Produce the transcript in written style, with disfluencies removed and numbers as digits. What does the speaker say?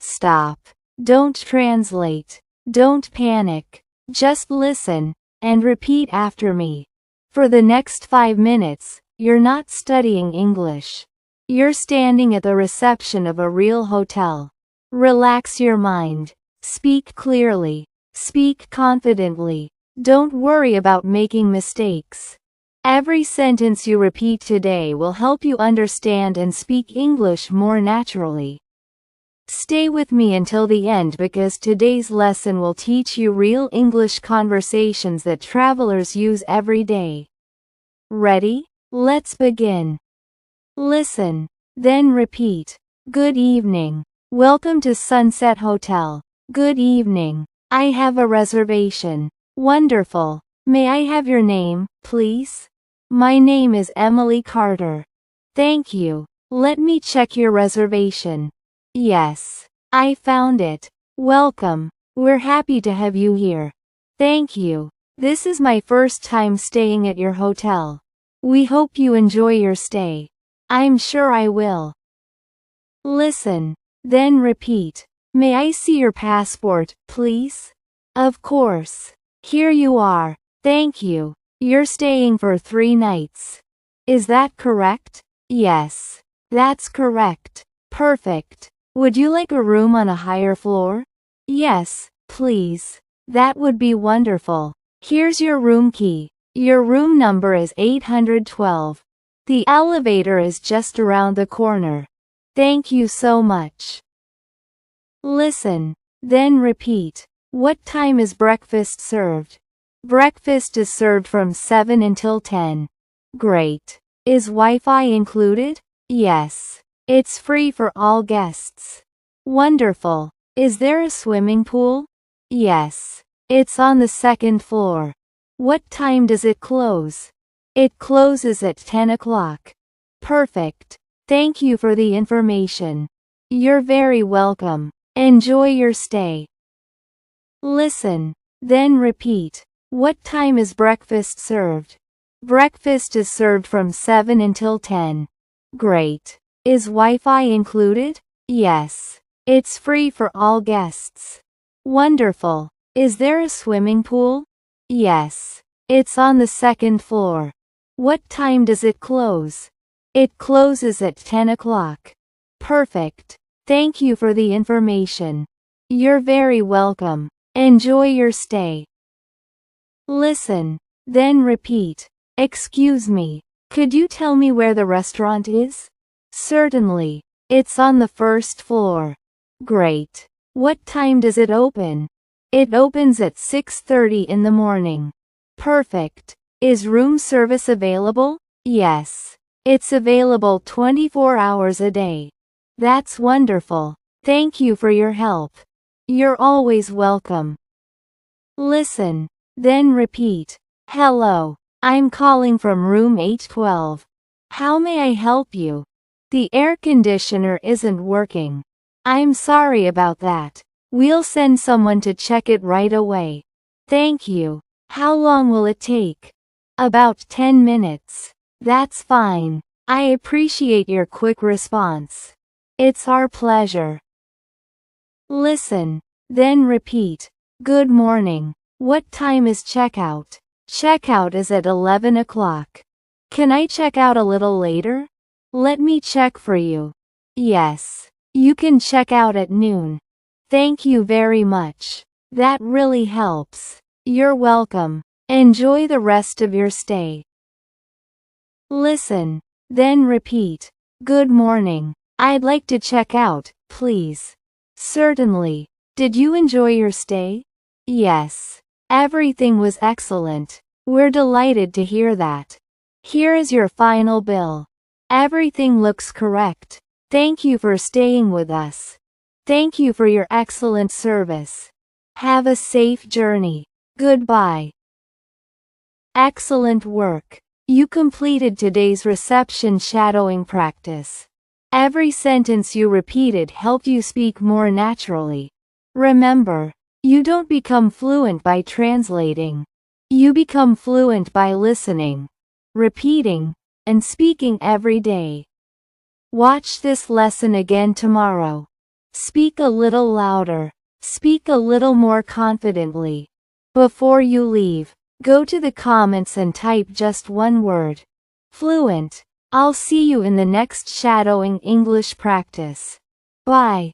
Stop. Don't translate. Don't panic. Just listen and repeat after me. For the next 5 minutes, you're not studying English. You're standing at the reception of a real hotel. Relax your mind. Speak clearly. Speak confidently. Don't worry about making mistakes. Every sentence you repeat today will help you understand and speak English more naturally. Stay with me until the end because today's lesson will teach you real English conversations that travelers use every day. Ready? Let's begin. Listen, then repeat. Good evening. Welcome to Sunset Hotel. Good evening. I have a reservation. Wonderful. May I have your name, please? My name is Emily Carter. Thank you. Let me check your reservation. Yes. I found it. Welcome. We're happy to have you here. Thank you. This is my first time staying at your hotel. We hope you enjoy your stay. I'm sure I will. Listen, then repeat. May I see your passport, please? Of course. Here you are. Thank you. You're staying for 3 nights. Is that correct? Yes. That's correct. Perfect. Would you like a room on a higher floor? Yes, please. That would be wonderful. Here's your room key. Your room number is 812. The elevator is just around the corner. Thank you so much. Listen, then repeat. What time is breakfast served? Breakfast is served from 7 until 10. Great. Is Wi-Fi included? Yes. It's free for all guests. Wonderful. Is there a swimming pool? Yes. It's on the 2nd floor. What time does it close? It closes at 10 o'clock. Perfect. Thank you for the information. You're very welcome. Enjoy your stay. Listen, then repeat. What time is breakfast served? Breakfast is served from 7 until 10. Great. Is Wi-Fi included? Yes. It's free for all guests. Wonderful. Is there a swimming pool? Yes. It's on the 2nd floor. What time does it close? It closes at 10 o'clock. Perfect. Thank you for the information. You're very welcome. Enjoy your stay. Listen, then repeat. Excuse me. Could you tell me where the restaurant is? Certainly. It's on the 1st floor. Great. What time does it open? It opens at 6:30 in the morning. Perfect. Is room service available? Yes. It's available 24 hours a day. That's wonderful. Thank you for your help. You're always welcome. Listen, then repeat. Hello. I'm calling from room 812. How may I help you? The air conditioner isn't working. I'm sorry about that. We'll send someone to check it right away. Thank you. How long will it take? About 10 minutes. That's fine. I appreciate your quick response. It's our pleasure. Listen, then repeat. Good morning. What time is checkout? Checkout is at 11 o'clock. Can I check out a little later? Let me check for you. Yes. You can check out at noon. Thank you very much. That really helps. You're welcome. Enjoy the rest of your stay. Listen, then repeat. Good morning. I'd like to check out, please. Certainly. Did you enjoy your stay? Yes. Everything was excellent. We're delighted to hear that. Here is your final bill. Everything looks correct. Thank you for staying with us. Thank you for your excellent service. Have a safe journey. Goodbye. Excellent work. You completed today's reception shadowing practice. Every sentence you repeated helped you speak more naturally. Remember, you don't become fluent by translating. You become fluent by listening, repeating, and speaking every day. Watch this lesson again tomorrow. Speak a little louder. Speak a little more confidently. Before you leave, go to the comments and type just one word. Fluent. I'll see you in the next shadowing English practice. Bye.